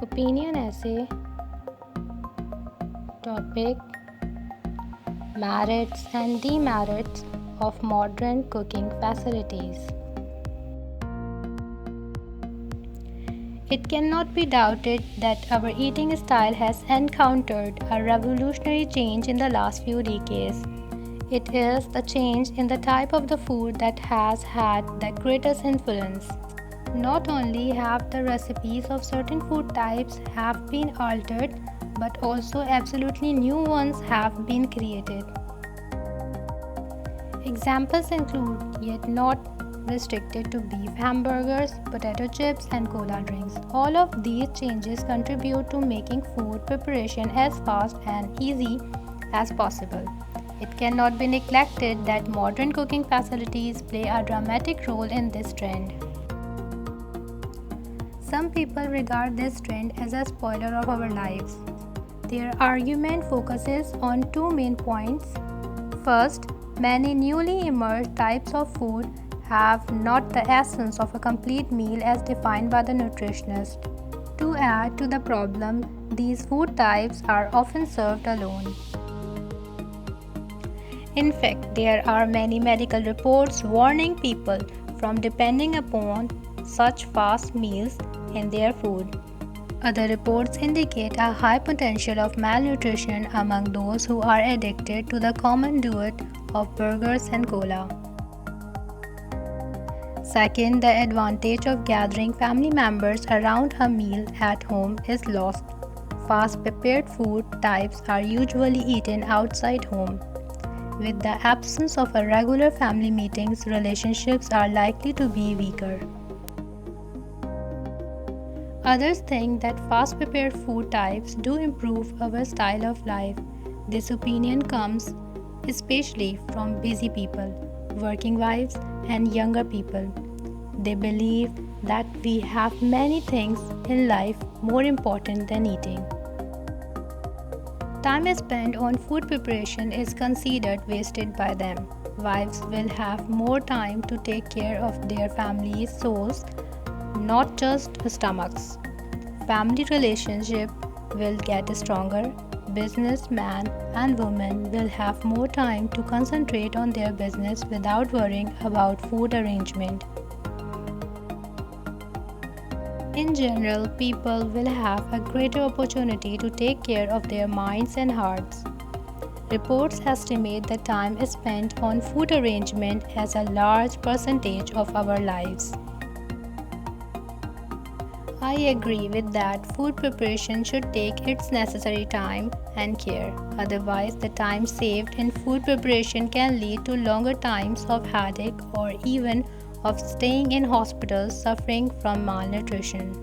Opinion essay. Topic: Merits and demerits of modern cooking facilities. It cannot be doubted that our eating style has encountered a revolutionary change in the last few decades. It is the change in the type of the food that has had the greatest influence. Not only have the recipes of certain food types have been altered, but also absolutely new ones have been created. Examples include, yet not restricted to beef hamburgers, potato chips, and cola drinks. All of these changes contribute to making food preparation as fast and easy as possible. It cannot be neglected that modern cooking facilities play a dramatic role in this trend. Some people regard this trend as a spoiler of our lives. Their argument focuses on two main points. First, many newly emerged types of food have not the essence of a complete meal as defined by the nutritionist. To add to the problem, these food types are often served alone. In fact, there are many medical reports warning people from depending upon such fast meals in their food. Other reports indicate a high potential of malnutrition among those who are addicted to the common duet of burgers and cola. Second, the advantage of gathering family members around a meal at home is lost. Fast prepared food types are usually eaten outside home. With the absence of a regular family meetings, relationships are likely to be weaker. Others think that fast prepared food types do improve our style of life. This opinion comes especially from busy people, working wives, and younger people. They believe that we have many things in life more important than eating. Time spent on food preparation is considered wasted by them. Wives will have more time to take care of their family's souls, not just stomachs. Family relationship will get stronger. Businessmen and women will have more time to concentrate on their business without worrying about food arrangement. In general, people will have a greater opportunity to take care of their minds and hearts. Reports estimate the time spent on food arrangement as a large percentage of our lives. I agree with that. Food preparation should take its necessary time and care. Otherwise, the time saved in food preparation can lead to longer times of headache or even of staying in hospitals suffering from malnutrition.